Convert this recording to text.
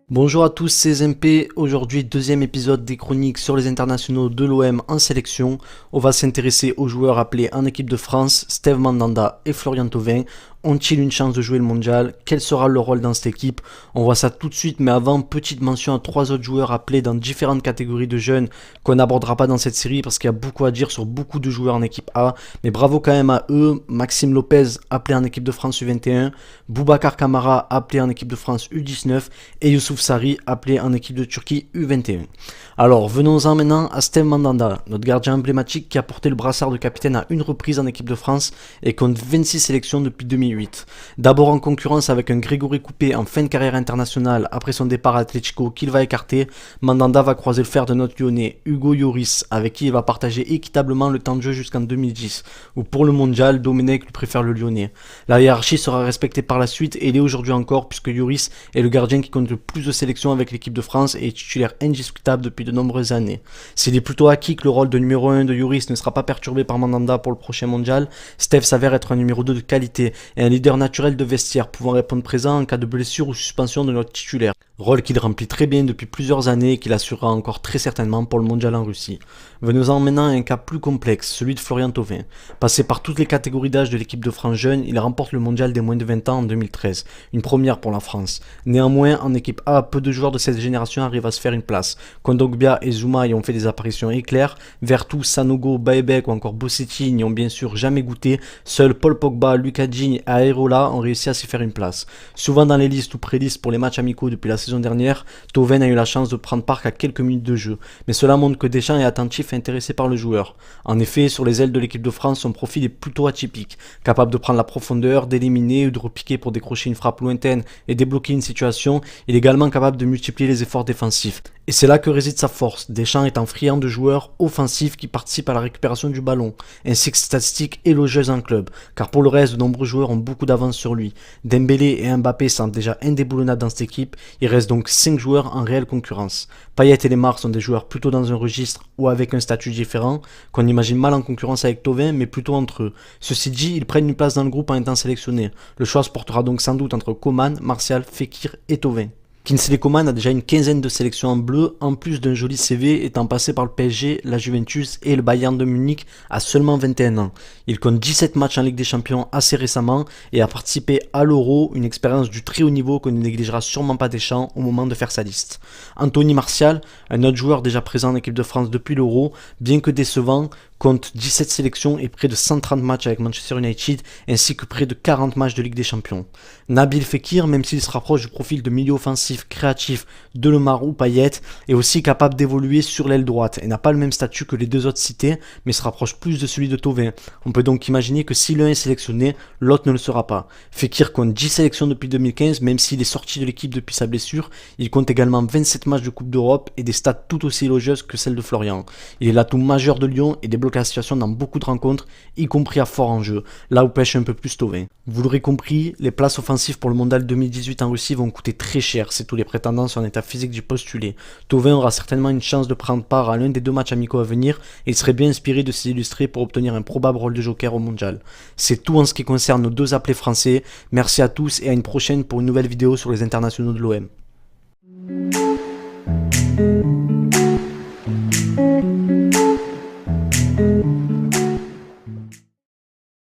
Bonjour à tous, c'est MP. Aujourd'hui, deuxième épisode des chroniques sur les internationaux de l'OM en sélection. On va s'intéresser aux joueurs appelés en équipe de France, Steve Mandanda et Florian Thauvin. Ont-ils une chance de jouer le mondial? Quel sera leur rôle dans cette équipe? On voit ça tout de suite, mais avant, petite mention à 3 autres joueurs appelés dans différentes catégories de jeunes qu'on n'abordera pas dans cette série parce qu'il y a beaucoup à dire sur beaucoup de joueurs en équipe A. Mais bravo quand même à eux. Maxime Lopez, appelé en équipe de France U21, Boubacar Kamara, appelé en équipe de France U19 et Youssouf Sarri, appelé en équipe de Turquie U21. Alors, venons-en maintenant à Steve Mandanda, notre gardien emblématique qui a porté le brassard de capitaine à une reprise en équipe de France et compte 26 sélections depuis 2008. D'abord en concurrence avec un Grégory Coupé en fin de carrière internationale après son départ à Atletico qu'il va écarter, Mandanda va croiser le fer de notre lyonnais Hugo Lloris avec qui il va partager équitablement le temps de jeu jusqu'en 2010, où pour le mondial, Domenech lui préfère le lyonnais. La hiérarchie sera respectée par la suite et l'est aujourd'hui encore puisque Lloris est le gardien qui compte le plus de sélections avec l'équipe de France et est titulaire indiscutable depuis de nombreuses années. S'il est plutôt acquis que le rôle de numéro 1 de Lloris ne sera pas perturbé par Mandanda pour le prochain mondial, Steve s'avère être un numéro 2 de qualité et un leader naturel de vestiaire pouvant répondre présent en cas de blessure ou suspension de notre titulaire. Rôle qu'il remplit très bien depuis plusieurs années et qu'il assurera encore très certainement pour le mondial en Russie. Venons-en maintenant à un cas plus complexe, celui de Florian Thauvin. Passé par toutes les catégories d'âge de l'équipe de France jeune, il remporte le mondial des moins de 20 ans en 2013, une première pour la France. Néanmoins, en équipe A, peu de joueurs de cette génération arrivent à se faire une place. Kondogbia et Zouma y ont fait des apparitions éclairs, Vertou, Sanogo, Baebek ou encore Bossetti n'y ont bien sûr jamais goûté, seuls Paul Pogba, Lucas Digne et Areola ont réussi à s'y faire une place. Souvent dans les listes ou pré-listes pour les matchs amicaux depuis la saison dernière, Thauvin a eu la chance de prendre part à quelques minutes de jeu, mais cela montre que Deschamps est attentif et intéressé par le joueur. En effet, sur les ailes de l'équipe de France, son profil est plutôt atypique, capable de prendre la profondeur, d'éliminer ou de repiquer pour décrocher une frappe lointaine et débloquer une situation, il est également capable de multiplier les efforts défensifs. Et c'est là que réside sa force, Deschamps étant friand de joueurs offensifs qui participent à la récupération du ballon, ainsi que statistiques élogieuses en club, car pour le reste, de nombreux joueurs ont beaucoup d'avance sur lui. Dembélé et Mbappé semblent déjà indéboulonnables dans cette équipe, il reste donc 5 joueurs en réelle concurrence. Payet et Lemar sont des joueurs plutôt dans un registre ou avec un statut différent, qu'on imagine mal en concurrence avec Thauvin, mais plutôt entre eux. Ceci dit, ils prennent une place dans le groupe en étant sélectionnés. Le choix se portera donc sans doute entre Coman, Martial, Fekir et Thauvin. Kingsley Coman a déjà une quinzaine de sélections en bleu, en plus d'un joli CV étant passé par le PSG, la Juventus et le Bayern de Munich à seulement 21 ans. Il compte 17 matchs en Ligue des Champions assez récemment et a participé à l'Euro, une expérience du très haut niveau que ne négligera sûrement pas Deschamps au moment de faire sa liste. Anthony Martial, un autre joueur déjà présent en équipe de France depuis l'Euro, bien que décevant, compte 17 sélections et près de 130 matchs avec Manchester United, ainsi que près de 40 matchs de Ligue des Champions. Nabil Fekir, même s'il se rapproche du profil de milieu offensif créatif de Lemar ou Payet, est aussi capable d'évoluer sur l'aile droite et n'a pas le même statut que les deux autres cités, mais se rapproche plus de celui de Thauvin. On peut donc imaginer que si l'un est sélectionné, l'autre ne le sera pas. Fekir compte 10 sélections depuis 2015, même s'il est sorti de l'équipe depuis sa blessure. Il compte également 27 matchs de Coupe d'Europe et des stats tout aussi élogieuses que celles de Florian. Il est l'atout majeur de Lyon et débloque la situation dans beaucoup de rencontres, y compris à fort enjeu, là où pêche un peu plus Thauvin. Vous l'aurez compris, les places offensives pour le mondial 2018 en Russie vont coûter très cher, c'est tous les prétendants sur un état physique du postulé. Thauvin aura certainement une chance de prendre part à l'un des 2 matchs amicaux à venir et il serait bien inspiré de s'illustrer pour obtenir un probable rôle de joker au mondial. C'est tout en ce qui concerne nos 2 appelés français, merci à tous et à une prochaine pour une nouvelle vidéo sur les internationaux de l'OM.